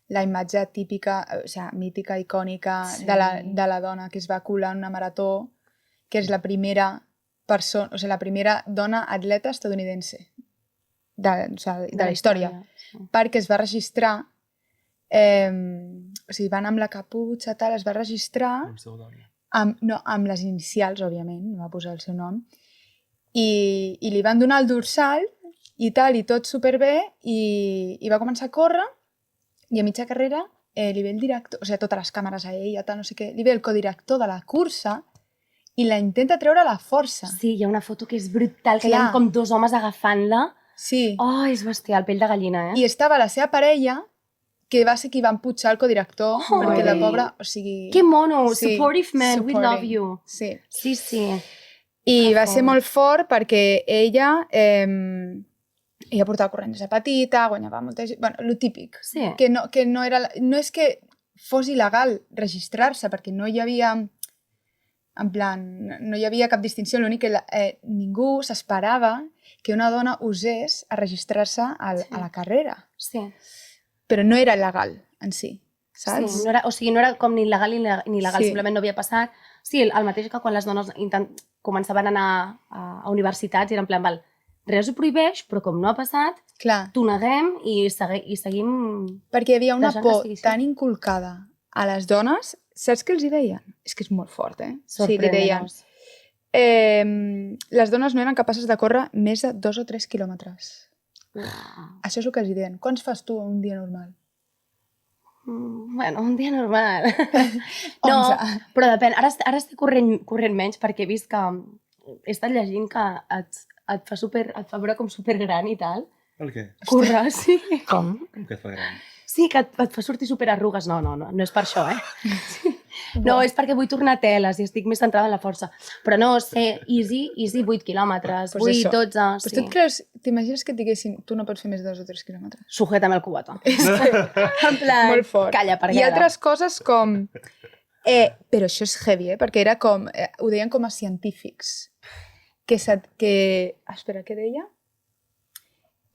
Speaker 1: la imatge típica, o sigui, mítica, icònica de la dona que es va colar en una marató, que és la primera persona, o sigui, la primera dona atleta estadounidense de la història, perquè es va registrar, o sigui, van amb la caputxa, tal, es va registrar amb les inicials, òbviament, no va posar el seu nom, i li van donar el dorsal i tal, i tot superbé, i va començar a córrer. I a mitja carrera li ve el director, o sigui, totes les càmeres a ella, tal, no sé què, li ve el codirector de la cursa i la intenta treure a la força.
Speaker 3: Sí, hi ha una foto que és brutal, que hi ha com dos homes agafant-la.
Speaker 1: Sí.
Speaker 3: Oh, és bestial, pell de gallina,
Speaker 1: I estava la seva parella, que va ser qui va emputxar el codirector, perquè la pobra, o sigui...
Speaker 3: Que mono, supportive man, we love you.
Speaker 1: Sí. I va ser molt fort perquè ella portava corrents de petita, guanyava molta gent... Bueno, lo típic.
Speaker 3: Sí.
Speaker 1: Que no era... No és que fos il·legal registrar-se, perquè no hi havia... En plan, no hi havia cap distinció. L'únic que ningú s'esperava que una dona osés a registrar-se a la carrera.
Speaker 3: Sí.
Speaker 1: Però no era il·legal en si, saps?
Speaker 3: Sí, no era com ni il·legal ni il·legal, simplement no havia passat. Sí, el mateix que quan les dones començaven a anar a universitats i era en plan, res ho prohibeix, però com no ha passat, t'ho neguem i seguim...
Speaker 1: Perquè hi havia una por tan inculcada a les dones, saps què els hi deien? És que és molt fort, Sí, li deien. Les dones no eren capaces de córrer més de 2 o 3 quilòmetres. Això és el que els hi deien. Quants fas tu un dia normal?
Speaker 3: Bueno, un dia normal. No, però depèn. Ara estic corrent menys perquè he vist que he estat llegint que et fa veure com supergran i tal.
Speaker 2: El què?
Speaker 3: Córrer, sí.
Speaker 4: Com?
Speaker 2: Com que et fa gran?
Speaker 3: Sí, que et fa sortir superarrugues. No és per això, No, és perquè vull tornar a teles i estic més centrada en la força. Però no, sé, easy 8 quilòmetres, 8, 12...
Speaker 1: Però tu et creus, t'imagines que et diguessin tu no pots fer més de 2 o 3 quilòmetres?
Speaker 3: Sujétame el cubata. En plan,
Speaker 1: molt fort.
Speaker 3: Calla,
Speaker 1: Hi ha altres coses com... Però això és heavy, perquè era com... Ho deien com a científics. Espera, què deia?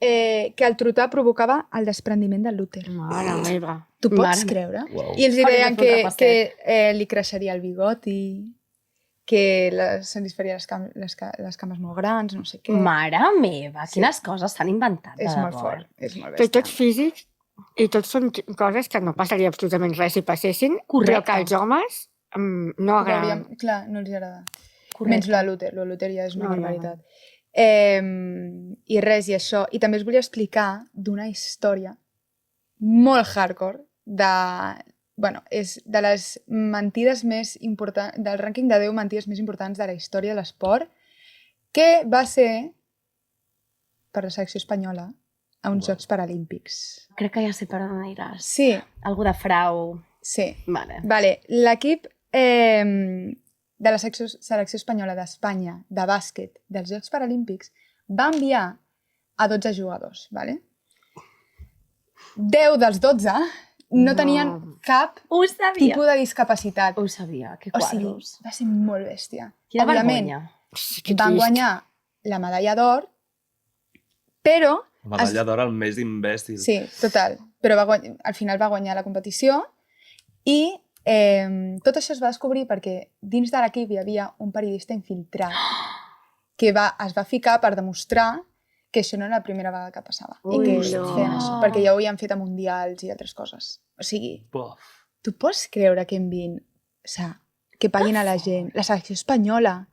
Speaker 1: Que el trotar provocava el desprendiment del l'úter.
Speaker 4: Mare meva.
Speaker 1: Tu pots creure?
Speaker 2: Wow.
Speaker 1: I els deien que li creixeria el bigoti, que se li faria les cames molt grans, no sé què.
Speaker 3: Mare meva, quines coses s'han inventat.
Speaker 1: És molt fort, és molt
Speaker 4: Que
Speaker 1: bèstia.
Speaker 4: tots físics i tots són coses que no passaria absolutament res si passessin, però que als homes no agraden.
Speaker 1: Clar, no els agrada. Menys la l'úter ja és una barbaritat. I res, i això. I també us volia explicar d'una història molt hardcore és de les mentides més importants, del rànquing de 10 mentides més importants de la història de l'esport, que va ser per la selecció espanyola a uns Jocs Paralímpics.
Speaker 3: Crec que ja sé per on aniràs.
Speaker 1: Sí.
Speaker 3: Algú de frau.
Speaker 1: Sí.
Speaker 3: Vale.
Speaker 1: L'equip de la selecció espanyola d'Espanya de bàsquet dels Jocs Paralímpics va enviar a 12 jugadors, vale? 10 dels 12 no tenien cap
Speaker 3: Ho sabia.
Speaker 1: tipus de discapacitat.
Speaker 3: Ho sabia, que
Speaker 1: O sigui,
Speaker 3: quadros.
Speaker 1: va ser molt bèstia.
Speaker 3: Quina
Speaker 1: Òbviament,
Speaker 3: vergonya.
Speaker 4: Que
Speaker 1: van
Speaker 4: trist.
Speaker 1: guanyar la medalla d'or, però...
Speaker 2: Medalla d'or al més imbècil.
Speaker 1: Sí, total. Però al final va guanyar la competició i tot això es va descobrir perquè dins de l'equip hi havia un periodista infiltrat que es va ficar per demostrar que això no era la primera vegada que passava. I
Speaker 4: Ui,
Speaker 1: que
Speaker 4: no.
Speaker 1: feien això, perquè ja ho havien fet a mundials i altres coses. O sigui,
Speaker 2: Pof.
Speaker 1: tu pots creure que enviïn, o sigui, que paguin a la gent, la selecció espanyola,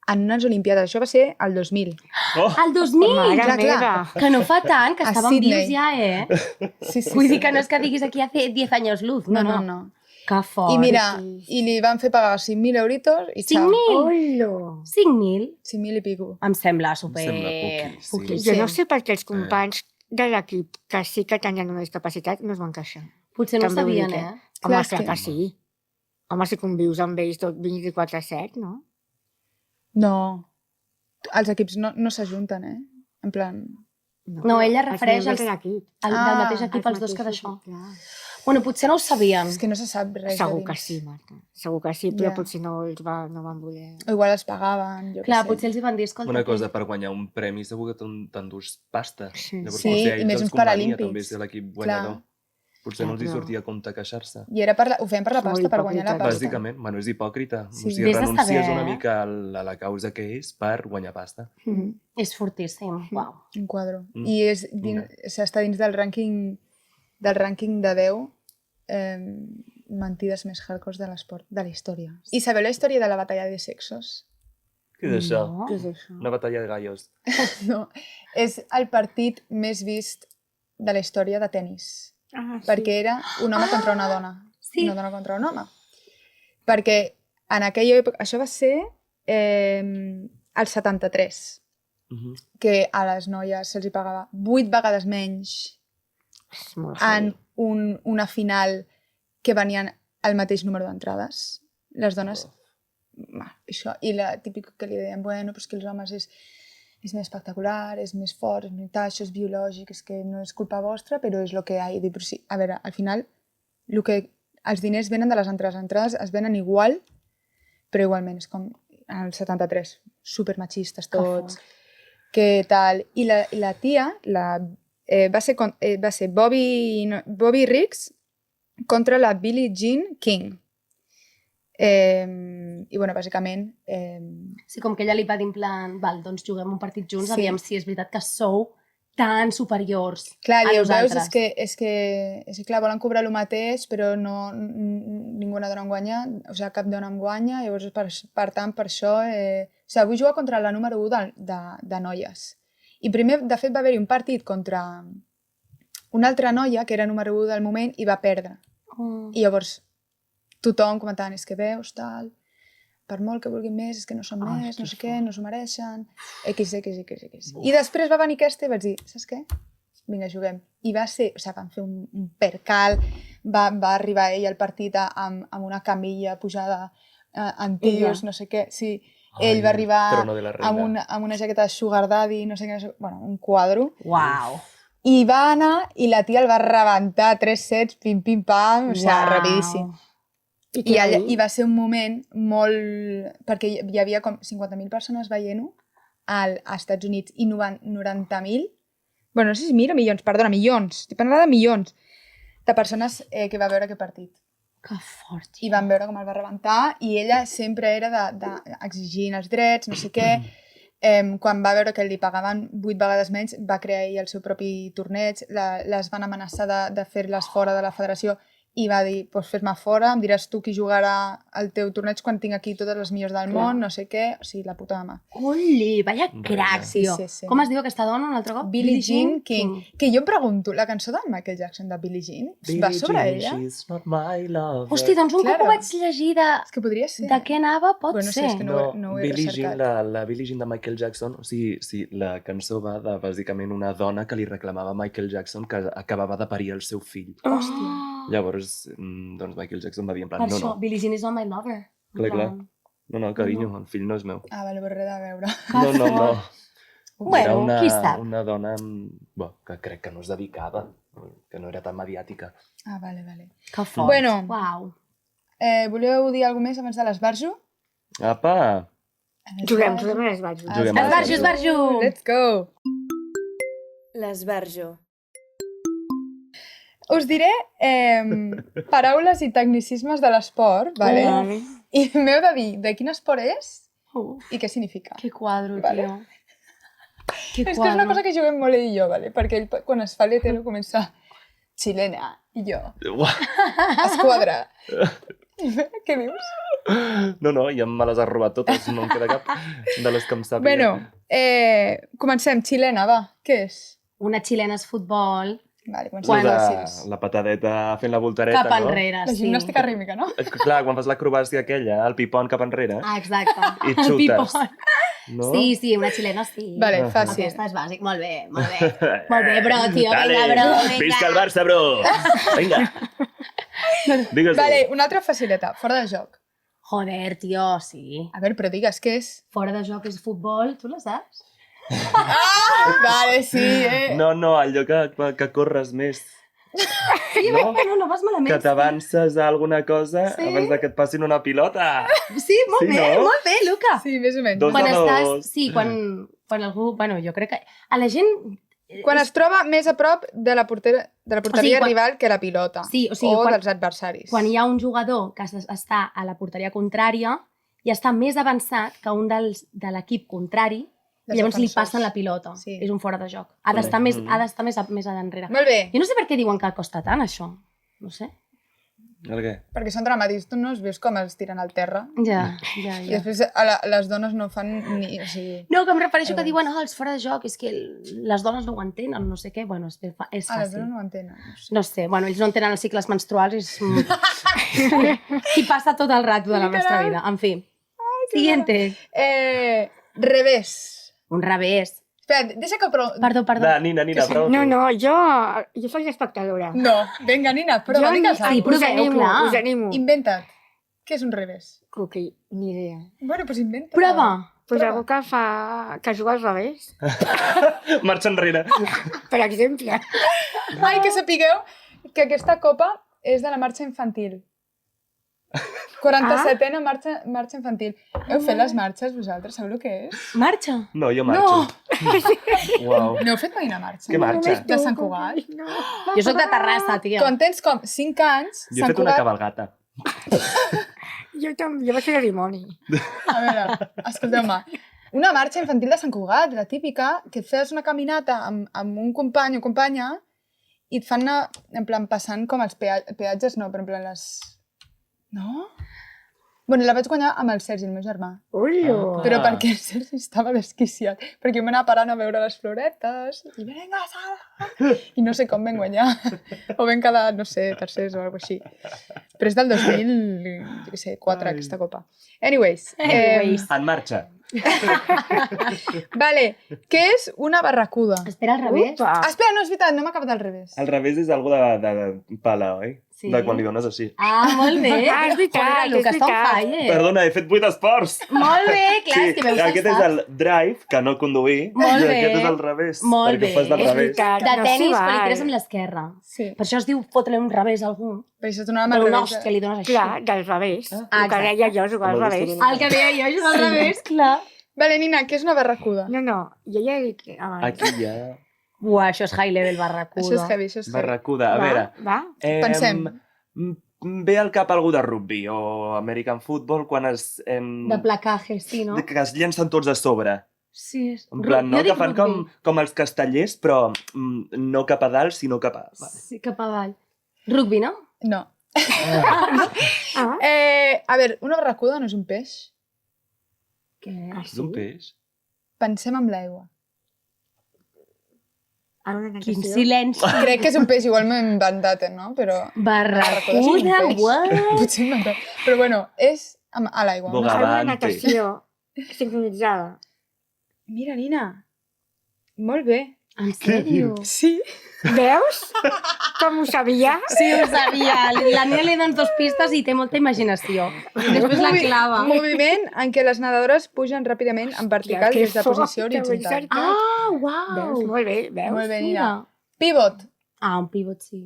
Speaker 1: en unes Olimpiades. Això va ser el 2000.
Speaker 2: Oh!
Speaker 3: El 2000!
Speaker 4: Mare
Speaker 1: clar, clar.
Speaker 4: meva.
Speaker 3: Que no fa tant, que
Speaker 1: A
Speaker 3: estàvem
Speaker 1: Sydney.
Speaker 3: vius ja, eh?
Speaker 1: Sí, sí,
Speaker 3: Vull
Speaker 1: sí.
Speaker 3: dir que no és que diguis aquí hace 10 años luz.
Speaker 1: No.
Speaker 3: Que fort.
Speaker 1: I mira,
Speaker 4: trist.
Speaker 1: i li van fer pagar 5.000 euritos i xau.
Speaker 3: 5.000?
Speaker 4: Hola.
Speaker 3: 5.000?
Speaker 1: 5.000 i pico.
Speaker 3: Em sembla super...
Speaker 2: Em sembla poquíssim.
Speaker 3: poquíssim.
Speaker 4: Jo no sé per què els companys de l'equip que sí que tenien una discapacitat no es van queixar.
Speaker 3: Potser no ho
Speaker 4: També ho
Speaker 3: sabien,
Speaker 4: dic,
Speaker 3: eh?
Speaker 4: Home,
Speaker 1: Clar,
Speaker 4: clar
Speaker 1: és
Speaker 4: que
Speaker 1: que-
Speaker 4: sí. Home, si convius amb ells tot 24/7, no?
Speaker 1: No. Els equips no s'ajunten, eh? En plan...
Speaker 3: No, ella
Speaker 4: Els
Speaker 3: refereix
Speaker 4: membres
Speaker 3: als-
Speaker 4: de l'equip.
Speaker 3: Del mateix equip, els dos que d'això. Bueno, potser no ho sabien.
Speaker 1: És que no se sap res
Speaker 4: Segur
Speaker 1: de
Speaker 4: que
Speaker 1: dins.
Speaker 4: sí, Marta. Segur que sí, però
Speaker 1: Ja.
Speaker 4: potser no van voler...
Speaker 1: O igual els pagaven, jo
Speaker 3: Clar,
Speaker 1: què sé.
Speaker 3: potser els hi van dir, escolta...
Speaker 2: Una cosa, per guanyar un premi segur que t'endús pasta.
Speaker 4: Sí.
Speaker 2: Llavors,
Speaker 1: Sí,
Speaker 2: potser a
Speaker 1: i
Speaker 2: ells
Speaker 1: més
Speaker 2: els
Speaker 1: uns
Speaker 2: convenia
Speaker 1: paralímpics.
Speaker 2: també ser l'equip guanyador. Potser no els hi
Speaker 4: Clar.
Speaker 2: sortia a compte queixar-se.
Speaker 1: I era ho feien per la
Speaker 4: És molt
Speaker 1: pasta, per guanyar la
Speaker 4: hipòcrita.
Speaker 1: pasta.
Speaker 2: Bàsicament, bueno, és hipòcrita.
Speaker 1: Sí.
Speaker 2: O sigui,
Speaker 3: Vés a
Speaker 2: renuncies
Speaker 3: saber,
Speaker 2: una
Speaker 3: eh?
Speaker 2: mica a la causa que és per guanyar pasta.
Speaker 4: Mhm.
Speaker 3: És fortíssim, uau.
Speaker 1: Un quadro.
Speaker 2: Mm.
Speaker 1: I està dins del rànquing de 10 mentides més hardcore de l'esport, de la història. I sabeu la història de la batalla de sexos?
Speaker 2: Què és això?
Speaker 3: No.
Speaker 4: Què és això?
Speaker 2: Una batalla de gallos.
Speaker 1: No. És el partit més vist de la història de tennis.
Speaker 4: Ah,
Speaker 1: Perquè era un home contra una dona.
Speaker 3: Sí.
Speaker 1: Una dona contra un home. Perquè en aquella època... Això va ser el 73,
Speaker 2: Mhm.
Speaker 1: que a les noies se'ls hi pagava 8 vegades menys
Speaker 4: És molt
Speaker 1: en
Speaker 4: heavy.
Speaker 1: una final que venien el mateix número d'entrades. Les dones... Això. I la típica que li deien, bueno, però és que els homes és més espectacular, és més fort, és més tal, això és biològic, és que no és culpa vostra, però és el que hi ha. I dic, però sí, a veure, al final, els diners venen de les entrades. Les entrades es venen igual, però igualment, és com el 73, supermachistes tots, que tal. I la tia va ser Bobby Riggs contra la Billie Jean King. I, bueno, bàsicament...
Speaker 3: Sí, com que ella li va dir en plan, val, doncs juguem un partit junts,
Speaker 1: Sí.
Speaker 3: aviam si és veritat que sou tan superiors
Speaker 1: Clar,
Speaker 3: a
Speaker 1: dius, veus,
Speaker 3: nosaltres.
Speaker 1: és que clar, volen cobrar el mateix, però ninguna dona en guanya, o sigui, cap dona en guanya, llavors, per tant, per això... O sigui, vull jugar contra la número 1 de noies. I primer, de fet, va haver-hi un partit contra una altra noia, que era número 1 del moment, i va perdre.
Speaker 3: Mm.
Speaker 1: I llavors, tothom comentant, és que veus, tal, per molt que vulguin més, és que no són
Speaker 4: Ai,
Speaker 1: més, no
Speaker 4: que
Speaker 1: sé què,
Speaker 4: fort.
Speaker 1: no s'ho mereixen, X. I després va venir aquesta i vaig dir, saps què? Vinga, juguem. I va ser, o sigui, van fer un percal, va arribar ell al partit amb una camilla pujada en tios, no sé què, sí. Ell va arribar
Speaker 2: però no de la reina.
Speaker 1: amb una jaqueta de sugar daddy, no sé què, bueno, un quadro.
Speaker 3: Uau.
Speaker 1: I va anar i la tia el va rebentar 3 sets, pim, pim, pam, o sigui,
Speaker 3: Uau.
Speaker 1: rapidíssim. I va ser un moment molt... Perquè hi havia com 50.000 persones veient-ho als Estats Units i 90.000, bueno, no sé si milions, perdona, milions, estic parlant de milions de persones que va veure aquest partit.
Speaker 3: Que fort.
Speaker 1: I van veure com el va rebentar i ella sempre era exigint els drets, no sé què. Quan va veure que li pagaven 8 vegades menys, va crear ell el seu propi torneig, les van amenaçar de fer-les fora de la federació i va dir, pues fes-me fora, em diràs tu qui jugarà al teu torneig quan tinc aquí totes les millors del món, no sé què, o sigui, la puta mama.
Speaker 3: Uli, vaya crac,
Speaker 1: Sí,
Speaker 3: tio.
Speaker 1: sí, sí.
Speaker 3: Com es diu aquesta dona un altre cop?
Speaker 1: Billie Jean King. Que jo em pregunto, la cançó de Michael Jackson de Billie Jean va sobre ella?
Speaker 2: She's not my lover.
Speaker 3: Hosti, doncs un
Speaker 1: Claro.
Speaker 3: cop ho vaig llegir
Speaker 1: És que podria ser.
Speaker 3: de què anava, pot
Speaker 1: Bueno, sí,
Speaker 3: ser.
Speaker 1: és que no ho he
Speaker 2: Billie Jean,
Speaker 1: recercat.
Speaker 2: la Billie Jean de Michael Jackson, o sigui, sí, la cançó va de, bàsicament, una dona que li reclamava a Michael Jackson que acabava de parir el seu fill.
Speaker 3: Hòstia.
Speaker 2: Llavors, doncs Michael Jackson va dir en plan,
Speaker 3: Per
Speaker 2: no,
Speaker 3: això,
Speaker 2: no,
Speaker 3: Billie Jean is not my lover. En
Speaker 2: Clar, clar.
Speaker 3: plan,
Speaker 2: no, carinyo, el fill no és meu.
Speaker 1: Ah, vale, però res de veure.
Speaker 2: No.
Speaker 3: Bueno,
Speaker 2: Era
Speaker 3: qui sap?
Speaker 2: una dona que crec que no es dedicava, que no era tan mediàtica.
Speaker 1: Ah, vale.
Speaker 3: Que fort.
Speaker 1: Bueno.
Speaker 3: Uau.
Speaker 1: Voleu dir alguna més abans de l'esbarjo?
Speaker 2: Apa!
Speaker 4: Juguem a les bases.
Speaker 2: Juguem a
Speaker 3: Esbarjo, esbarjo.
Speaker 1: Let's go!
Speaker 5: L'esbarjo.
Speaker 1: Us diré paraules i tecnicismes de l'esport, vale?
Speaker 4: Vale.
Speaker 1: I m'heu de dir de quin esport és i què significa.
Speaker 3: Que quadro,
Speaker 1: Vale.
Speaker 3: tio. Que
Speaker 1: És que és una cosa que juguem molt ell i jo, vale? Perquè ell, quan es fa l'hetero, comença xilena, i jo, esquadra. Què dius?
Speaker 2: No, ja me les has robat totes, no em queda cap de les que em sàpiga.
Speaker 1: Bueno, comencem. Xilena, va. Què és?
Speaker 3: Una xilena és futbol,
Speaker 1: Vale, comencem
Speaker 3: Quan-
Speaker 1: fàcils.
Speaker 2: La patadeta fent la voltareta,
Speaker 3: cap
Speaker 2: no?
Speaker 3: enrere,
Speaker 1: La
Speaker 3: sí.
Speaker 1: gimnàstica rítmica, no?
Speaker 2: Clar, quan fas l'acrobàcia aquella, el pipon cap enrere,
Speaker 3: Ah, exacte.
Speaker 2: i
Speaker 3: El
Speaker 2: xutes.
Speaker 3: pipon.
Speaker 2: no?
Speaker 3: Sí, una xilena sí.
Speaker 1: Vale,
Speaker 2: Ahà.
Speaker 1: fàcil.
Speaker 3: Aquesta és bàsic. Molt bé. Molt bé, bro, tio.
Speaker 2: Dale,
Speaker 3: Vinga, bro, vinga.
Speaker 2: visca el Barça, bro! Vinga. Digues-ho.
Speaker 1: Vale, una altra facileta. Fora de joc.
Speaker 3: Joder, tio, sí.
Speaker 1: A veure, però digues què és.
Speaker 3: Fora de joc és futbol, tu la saps?
Speaker 1: Vale, sí,
Speaker 2: No, allò que corres més.
Speaker 3: Sí,
Speaker 2: No?
Speaker 3: no vas malament.
Speaker 2: Que t'avances a alguna cosa
Speaker 3: Sí.
Speaker 2: abans de que et passin una pilota.
Speaker 3: Sí, molt
Speaker 2: Sí,
Speaker 3: bé,
Speaker 2: no?
Speaker 3: molt bé, Luca.
Speaker 1: Sí, més o menys.
Speaker 2: Dos
Speaker 3: Quan
Speaker 2: de
Speaker 3: estàs...
Speaker 2: dos.
Speaker 3: Sí, quan algú... Bueno, jo crec que... A la gent...
Speaker 1: Quan es troba més a prop de la porteria
Speaker 3: O sigui, quan-
Speaker 1: rival que la pilota.
Speaker 3: Sí, o sigui,
Speaker 1: o
Speaker 3: quan-
Speaker 1: dels adversaris.
Speaker 3: Quan hi ha un jugador que està a la porteria contrària i està més avançat que un de l'equip contrari, i
Speaker 1: Dels
Speaker 3: llavors li
Speaker 1: defensors.
Speaker 3: passen la pilota.
Speaker 1: Sí.
Speaker 3: És un fora de joc. Ha d'estar més, més enrere.
Speaker 1: Molt bé,
Speaker 3: Jo no sé per què diuen que costa tant, això. No sé.
Speaker 2: El què?
Speaker 1: perquè són dramàtics. Tu no els veus com els tiren al terra.
Speaker 3: Ja.
Speaker 1: I després les dones no fan ni... O sigui,
Speaker 3: No, que em refereixo que
Speaker 1: Llavors.
Speaker 3: diuen, els fora de joc, és que les dones no ho entenen, no sé què. Bueno, és
Speaker 1: les
Speaker 3: fàcil.
Speaker 1: dones no ho entenen. No sé.
Speaker 3: No sé, bueno, ells no entenen els cicles menstruals, és... I passa tot el rato de la nostra vida. En fi. Siguiente.
Speaker 1: Revés.
Speaker 3: Un revés.
Speaker 1: Espera, deixa que...
Speaker 3: Perdó.
Speaker 2: Va, Nina, prou.
Speaker 4: No, jo soc espectadora.
Speaker 1: No, vinga, Nina, prova, digues
Speaker 3: Sí,
Speaker 1: alguna cosa.
Speaker 4: us
Speaker 3: proveu,
Speaker 4: animo,
Speaker 3: clar.
Speaker 4: us animo.
Speaker 1: Inventa't. Què és un revés?
Speaker 4: Cuqui, ni idea.
Speaker 1: Bueno, doncs inventa.
Speaker 3: Prova.
Speaker 4: Pues
Speaker 1: Prova.
Speaker 4: algú que juga al revés,
Speaker 2: Marxa enrere.
Speaker 4: per exemple.
Speaker 1: Ai, que sapigueu que aquesta copa és de la marxa infantil. 47a marxa infantil. Heu fet les marxes vosaltres? Sabeu el que és?
Speaker 3: Marxa.
Speaker 2: No, jo marxo. Uau.
Speaker 1: No heu fet mai una marxa?
Speaker 2: Què marxa?
Speaker 1: De Sant Cugat?
Speaker 4: No.
Speaker 3: Jo sóc de Terrassa, tia.
Speaker 1: Quan tens com 5 anys,
Speaker 2: Jo he
Speaker 1: Sant
Speaker 2: fet una
Speaker 1: Cugat...
Speaker 2: cabalgata.
Speaker 4: Jo vaig fer dimoni.
Speaker 1: A veure, escolteu-me. Una marxa infantil de Sant Cugat, la típica, que et fes una caminata amb un company o companya i et fan anar, en plan, passant com els peatges, no, però en plan les... No? Bueno, la vaig guanyar amb el Sergi, el meu germà.
Speaker 4: Ullo.
Speaker 1: Però perquè el Sergi estava desquiciat. Perquè jo m'anava parant a veure les floretes i vinga, Sara! I no sé com vam guanyar. O vam quedar, no sé, tercers o alguna així. Però és del 2004, aquesta copa. Anyways.
Speaker 2: En marxa.
Speaker 1: Vale, què és una barracuda?
Speaker 3: Espera, al revés.
Speaker 4: Upa.
Speaker 1: Ah, espera, no, és veritat, no m'ha acabat al revés.
Speaker 2: Al revés és algo de pala, oi?
Speaker 3: Sí.
Speaker 2: De quan li dones així.
Speaker 3: Ah, molt bé.
Speaker 4: Ah, és veritat,
Speaker 3: Joder, Luca,
Speaker 4: és
Speaker 3: està on
Speaker 4: veritat.
Speaker 3: fire.
Speaker 2: Perdona, he fet 8 esports.
Speaker 3: Molt bé, clar, és que veus
Speaker 2: aquest
Speaker 3: que
Speaker 2: és
Speaker 3: saps.
Speaker 2: el drive, que no conduir,
Speaker 3: Molt
Speaker 2: i
Speaker 3: bé.
Speaker 2: aquest és al revés,
Speaker 3: Molt
Speaker 2: perquè
Speaker 3: bé.
Speaker 2: ho fas del
Speaker 3: És
Speaker 2: revés.
Speaker 4: veritat.
Speaker 3: De
Speaker 4: No
Speaker 3: tenis,
Speaker 4: s'hi
Speaker 3: però li
Speaker 4: val.
Speaker 3: tires amb l'esquerra.
Speaker 1: Sí.
Speaker 3: Per això es diu fotre un revés a algú.
Speaker 1: Per això tornàvem
Speaker 3: Però
Speaker 1: al
Speaker 3: un
Speaker 1: revés.
Speaker 3: os que li dones així.
Speaker 4: Clar, del revés. El que
Speaker 3: exacte.
Speaker 4: deia jo, jugar al
Speaker 2: Com el
Speaker 4: revés.
Speaker 2: vestidor.
Speaker 3: El que deia jo, jugar al revés, clar.
Speaker 1: Vale, Nina, què és una barracuda?
Speaker 4: No, jo ja he dit abans.
Speaker 2: Aquí ja...
Speaker 3: Buah, això és high level barracuda.
Speaker 1: Això és heavy, això és heavy.
Speaker 2: Barracuda, a
Speaker 4: Va,
Speaker 2: veure...
Speaker 4: Va.
Speaker 1: Pensem.
Speaker 2: Ve al cap algú de rugby o American Football quan
Speaker 3: De placaje, sí, no?
Speaker 2: que es llencen tots a sobre.
Speaker 3: Sí, és...
Speaker 2: En plan, no?
Speaker 3: Jo dic
Speaker 2: Que fan
Speaker 3: rugby.
Speaker 2: com els castellers, però no cap a dalt, sinó cap a...
Speaker 3: Sí, cap avall. Rugby, no?
Speaker 1: No.
Speaker 4: Ah,
Speaker 1: A veure, una barracuda no és un peix.
Speaker 3: Què?
Speaker 2: És un peix.
Speaker 1: Pensem en l'aigua.
Speaker 4: ara una
Speaker 3: Quin
Speaker 4: natació.
Speaker 3: silenci.
Speaker 1: Crec que és un peix, igual m'he inventat, no? Però...
Speaker 3: Barracuda,
Speaker 1: és un peix.
Speaker 3: what?
Speaker 1: Potser m'he inventat. Però bueno, és a l'aigua.
Speaker 2: Boga.
Speaker 4: Ara una
Speaker 2: Avante.
Speaker 4: natació sincronitzada.
Speaker 1: Mira, Nina. Molt bé.
Speaker 3: En sèrio?
Speaker 1: Sí.
Speaker 4: Veus? Com ho sabia?
Speaker 3: Sí, ho sabia. La Nia li dones 2 pistes i té molta imaginació. Després la clava.
Speaker 1: Moviment en què les nedadores pugen ràpidament en vertical des de posició horitzontal.
Speaker 3: Ah, uau!
Speaker 4: Veus? Molt bé, veus?
Speaker 1: Molt bé,
Speaker 3: Mira.
Speaker 1: Nina. Pivot.
Speaker 3: Un pivot, sí.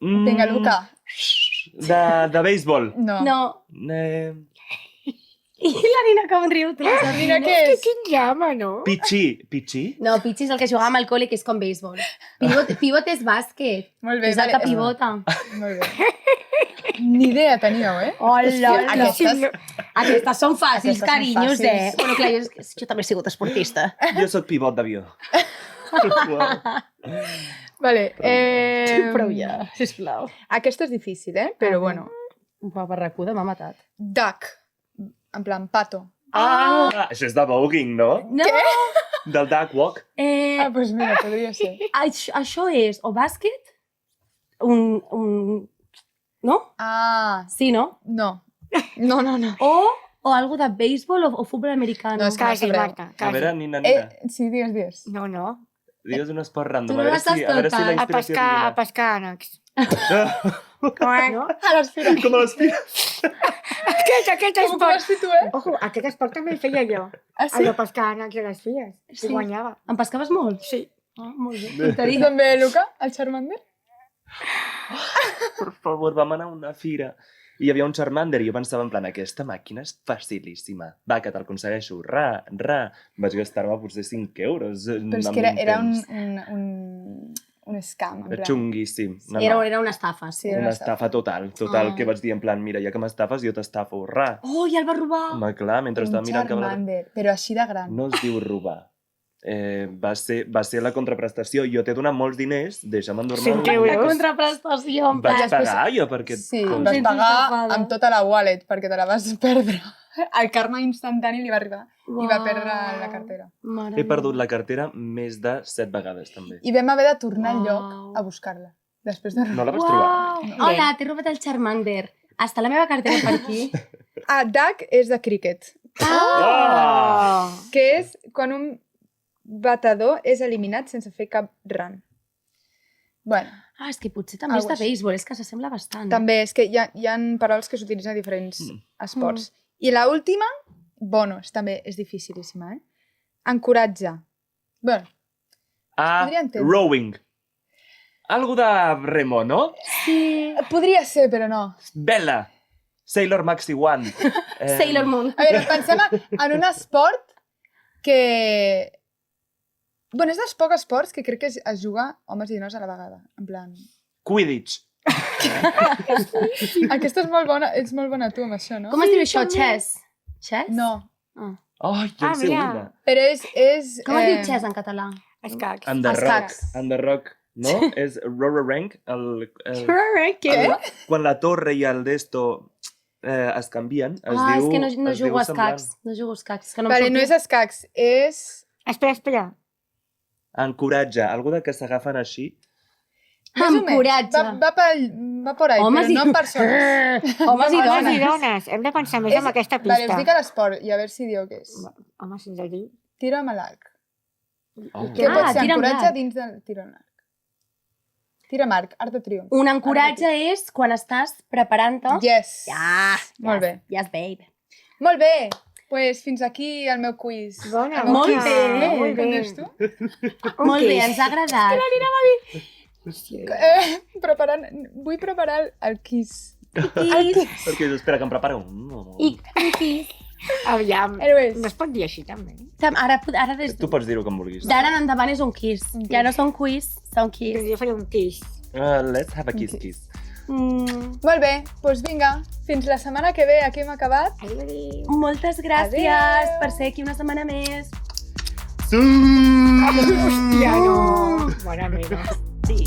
Speaker 1: Vinga, Luca.
Speaker 2: De béisbol.
Speaker 1: No.
Speaker 3: No.
Speaker 2: Eh,
Speaker 3: I la Nina com riu.
Speaker 1: Mira què
Speaker 4: Que
Speaker 1: és.
Speaker 4: quin drama, no?
Speaker 2: Pitxí. Pitxí?
Speaker 3: No, pitxi és el que jugàvem al col·le, que és com béisbol. Pivot és bàsquet.
Speaker 1: Molt bé,
Speaker 3: És el que
Speaker 1: vale.
Speaker 3: pivota.
Speaker 1: Molt bé. Ni idea teníeu, eh?
Speaker 3: Hola,
Speaker 1: Aquestes...
Speaker 3: Aquestes són fàcils,
Speaker 1: Aquestes són
Speaker 3: carinyos,
Speaker 1: fàcils.
Speaker 3: Bueno, clar, jo també he sigut esportista.
Speaker 2: Jo sóc pivot d'avió.
Speaker 1: Vale.
Speaker 3: Prou ja, sisplau.
Speaker 1: Aquesta és difícil, eh? Però bueno.
Speaker 3: Un paparracuda m'ha matat.
Speaker 1: Duck. En plan, pato.
Speaker 2: Això és de voguing, no?
Speaker 3: No!
Speaker 2: Del duck walk.
Speaker 1: Ah, doncs mira, podria ser.
Speaker 3: Això és o bàsquet, un... No?
Speaker 1: Ah,
Speaker 3: Sí, no?
Speaker 1: no. No, no, no.
Speaker 3: O algo de béisbol o futbol americano.
Speaker 1: No, és que-
Speaker 4: Quasi,
Speaker 1: sabreu.
Speaker 4: Marta,
Speaker 2: A veure,
Speaker 4: quasi.
Speaker 2: Nina.
Speaker 1: Sí, digues.
Speaker 4: No, no.
Speaker 2: Digues un esport random.
Speaker 3: Tu no l'has
Speaker 2: a veure si la
Speaker 3: escoltat.
Speaker 4: A
Speaker 2: inspiració
Speaker 4: pescar ànecs.
Speaker 1: No? A l'espira.
Speaker 2: Com a l'espira.
Speaker 4: Aquest
Speaker 1: Com ho
Speaker 4: esport...
Speaker 1: vas fer tu, eh?
Speaker 4: Ojo, aquest esport també el feia jo.
Speaker 1: Ah, sí?
Speaker 4: Allò pescar ànecs a les filles.
Speaker 3: Sí.
Speaker 4: I guanyava.
Speaker 3: Em pescaves molt?
Speaker 4: Sí.
Speaker 3: Ah, molt bé.
Speaker 1: I
Speaker 3: Tonteria.
Speaker 1: també, Luca, el Charmander?
Speaker 2: Per favor, vam anar a una fira i hi havia un Charmander i jo pensava en plan, aquesta màquina és facilíssima. Va, que te'l aconsegueixo. Vaig gastar-me potser 5 euros.
Speaker 1: Però és que era un scam, en
Speaker 2: Era
Speaker 1: plan.
Speaker 2: xunguíssim. No,
Speaker 3: Era una estafa, sí.
Speaker 1: Sí, era
Speaker 2: una estafa total, que vaig dir en plan, mira, ja que m'estafes, jo t'estafo.
Speaker 3: Oh, ja el va robar!
Speaker 2: Home, clar, mentre estava
Speaker 1: Un
Speaker 2: mirant cap a la...
Speaker 1: Charmander, però així de gran.
Speaker 2: No es diu robar. Va ser la contraprestació. Jo t'he donat molts diners, deixa'm endormir.
Speaker 4: 5 euros.
Speaker 3: La contraprestació, en
Speaker 2: Vaig
Speaker 3: plan.
Speaker 1: Després-
Speaker 2: pagar jo perquè...
Speaker 1: Sí,
Speaker 3: Com
Speaker 1: vas
Speaker 3: sense
Speaker 1: pagar
Speaker 3: estafada.
Speaker 1: amb tota la wallet perquè te la vas perdre. El karma instantani li va arribar i va perdre la cartera.
Speaker 2: He perdut la cartera més de 7 vegades, també.
Speaker 1: I vam haver de tornar al
Speaker 3: Uau.
Speaker 1: lloc a buscar-la. Després de...
Speaker 2: No la vas trobar?
Speaker 3: Uau! Hola, t'he robat el Charmander. Està la meva cartera per aquí.
Speaker 1: Ah, duck és de cricket,
Speaker 2: Ah!
Speaker 1: que és quan un batedor és eliminat sense fer cap run. Bueno,
Speaker 3: Ah, és que potser també és de
Speaker 1: Algo així.
Speaker 3: béisbol, és que s'assembla bastant.
Speaker 1: també és que hi ha paraules que s'utilitzen a diferents esports. I la última, bonus, també és dificilíssima, eh? Encoratge. Bueno, podria entendre.
Speaker 2: Rowing. Algo de remo, no?
Speaker 3: Sí.
Speaker 1: podria ser, però no.
Speaker 2: Vela. Sailor Maxi One.
Speaker 3: Sailor Moon.
Speaker 1: A veure, pensem en un esport que... Bueno, és dels pocs esports que crec que es juga homes i dones a la vegada. En plan...
Speaker 2: Quidditch.
Speaker 1: Aquesta és molt bona, ets molt bona tu amb això, no?
Speaker 3: Com es diu això? Chess? Chess?
Speaker 1: No,
Speaker 3: Ah.
Speaker 2: Ai, jo en sé
Speaker 4: mira.
Speaker 2: una.
Speaker 1: però és
Speaker 3: Com es diu chess en català?
Speaker 4: Escacs.
Speaker 2: And the rock.
Speaker 1: Escacs.
Speaker 2: And the rock. No? És Rorarank.
Speaker 3: Què?
Speaker 2: Quan la torre i el d'esto es canvien, es
Speaker 3: Ah,
Speaker 2: diu...
Speaker 3: és que no
Speaker 2: es diu
Speaker 3: jugo a
Speaker 2: semblant.
Speaker 3: escacs. No jugo a escacs. Que no em
Speaker 1: Vale, no és
Speaker 3: sortia.
Speaker 1: escacs, és...
Speaker 4: Espera.
Speaker 2: Encoratge, algú de que s'agafen així.
Speaker 1: Més o menys.
Speaker 3: Encoratge.
Speaker 1: Va por ahí,
Speaker 3: Homes
Speaker 1: però no
Speaker 3: i-
Speaker 1: en persones.
Speaker 3: Homes i
Speaker 4: Homes i
Speaker 3: dones.
Speaker 4: dones. Hem de pensar més en aquesta
Speaker 1: Vale, us
Speaker 4: pista.
Speaker 1: dic a l'esport i a veure si dieu què és.
Speaker 4: Home, si ens el diu.
Speaker 1: Tiro amb l'arc.
Speaker 2: Oh.
Speaker 1: Que pot ser
Speaker 3: tira amb
Speaker 1: encoratge
Speaker 3: l'arc.
Speaker 1: dins del tiro amb l'arc. Tira amb arc, art de triomf.
Speaker 3: Un encoratge és quan estàs preparant-te.
Speaker 1: Yes.
Speaker 3: Ja.
Speaker 1: Molt bé.
Speaker 3: Yes, babe.
Speaker 1: Molt bé. Pues fins aquí el meu quiz.
Speaker 4: Bona,
Speaker 1: El meu
Speaker 3: molt
Speaker 1: quiz.
Speaker 3: bé.
Speaker 4: Molt bé.
Speaker 1: Com dius tu?
Speaker 3: Molt bé, ens ha agradat.
Speaker 1: Vull preparar el quiz.
Speaker 3: I,
Speaker 2: Perquè espera que em preparo.
Speaker 3: i
Speaker 4: Aviam.
Speaker 1: Anyways.
Speaker 4: No es pot dir així, també.
Speaker 3: ara des
Speaker 2: Tu pots dir-ho com vulguis.
Speaker 3: d'ara en endavant és un kiss. Ja no són quiz, són
Speaker 4: Doncs
Speaker 3: kiss.
Speaker 4: jo faré un kiss.
Speaker 2: Let's have a kiss.
Speaker 1: Molt bé, doncs vinga. Fins la setmana que ve. Aquí hem acabat.
Speaker 4: Adéu.
Speaker 3: Moltes gràcies
Speaker 1: Adéu.
Speaker 3: per ser aquí una setmana més.
Speaker 2: Sí!
Speaker 4: Hòstia, no. Mare meva.
Speaker 3: Sí.